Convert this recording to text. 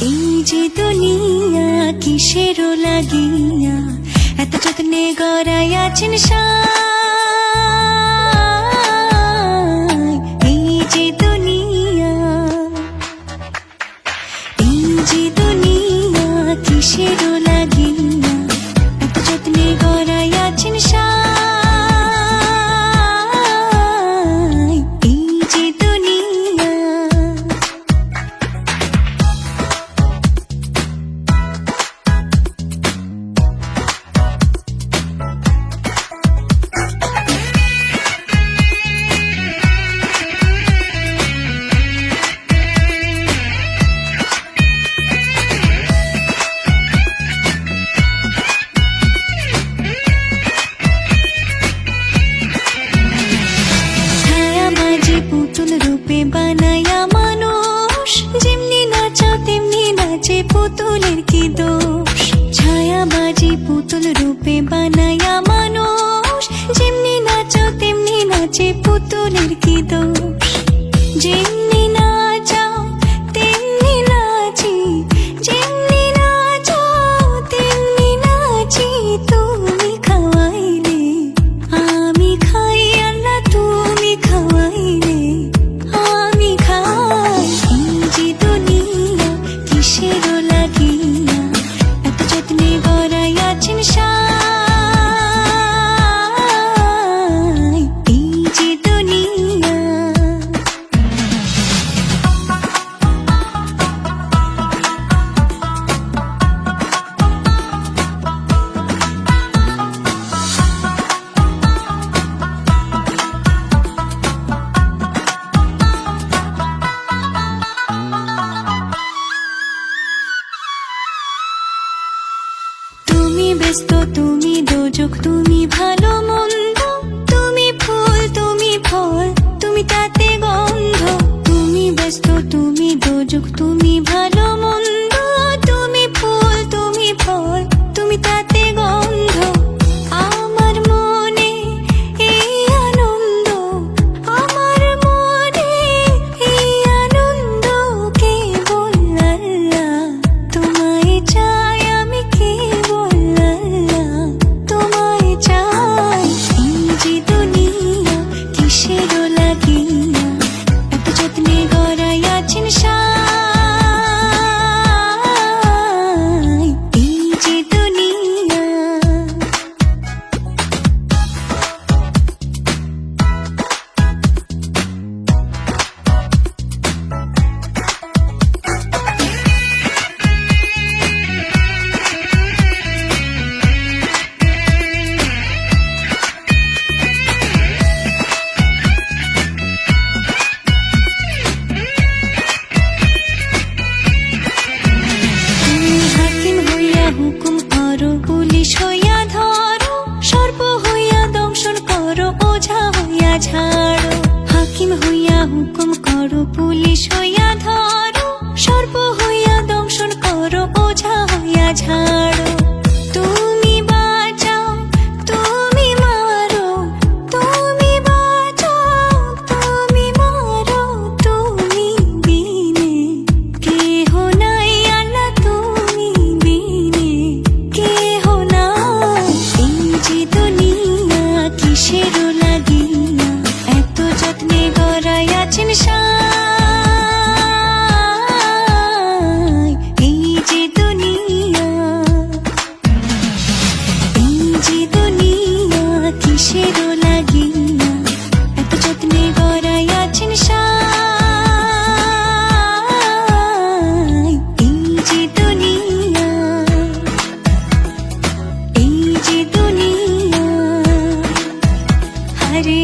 এই যে দুনিয়া কিসেরও লাগিয়া এত যত্নে গড়াইয়াছেন সাই। এই যে দুনিয়া, এই যে দুনিয়া কিসেরও লাগিয়া এত যত্নে গড়াইয়াছেন সাই। এই যে দুনিয়া, পুতুল রূপে বানায়া মানুষ, যেমনি নাচো তেমনি নাচে পুতুলের কি দোষ। ছায়াবাজি পুতুল রূপে বানায়া মানুষ, যেমনি নাচো তেমনি নাচে পুতুলের কি দোষ। যেমনি নাচাও তেমনি নাচি, যেমনি নাচো তেমনি নাচি। তুমি খাওয়াইলে আমি খাই, আল্লাহ তুমি খাওয়াইলে আমি খাই। এই যে দুনিয়া কিসেরও লাগিয়া এত যত্নে গড়াইয়াছেন সাই। এই যে দুনিয়া, তুমি ব্যস্ত তুমি দোজক, তুমি ভালো মন্দ, তুমি ফুল তুমি ফল, তুমি তাতে গন্ধ। তুমি ব্যস্ত তুমি দোজক, তুমি ভালো মন্দ, তুমি ফুল তুমি ফল, তুমি তাতে গন্ধ। আমার মনে এই আনন্দ, আমার মনে এই আনন্দ, কেবল আল্লাহ তোমায় চাই, আমি কেবল আল্লাহ তোমায় চাই। এই যে দুনিয়া কিসেরও লাগিয়া এত যত্নে গড়াইয়াছেন সাই। এই যে দুনিয়া, হুকুম করো, পুলিশ হইয়া ধরো, সর্প হইয়া দংশন করো, ওঝা হইয়া ঝাড়ো। হাকিম হইয়া হুকুম করো, পুলিশ হইয়া ধরো, সর্প হইয়া দংশন করো, ওঝা হইয়া ঝাড়ো। তুমি বাঁচাও তুমি মারো, তুমি বাঁচাও তুমি মারো, তুমি বিনে কেহ নাই, আল্লাহ তুমি বিনে কেহ নাই। এই যে দুনিয়া কিসেরও লাগিয়া এত যত্নে গড়াইয়াছেন সাই। এই যে দুনিয়া, এই যে দুনিয়া কিসেরও লাগিয়া এত যত্নে গড়াইয়াছেন সাই। এই যে দুনিয়া, এই যে দুনিয়া, হরে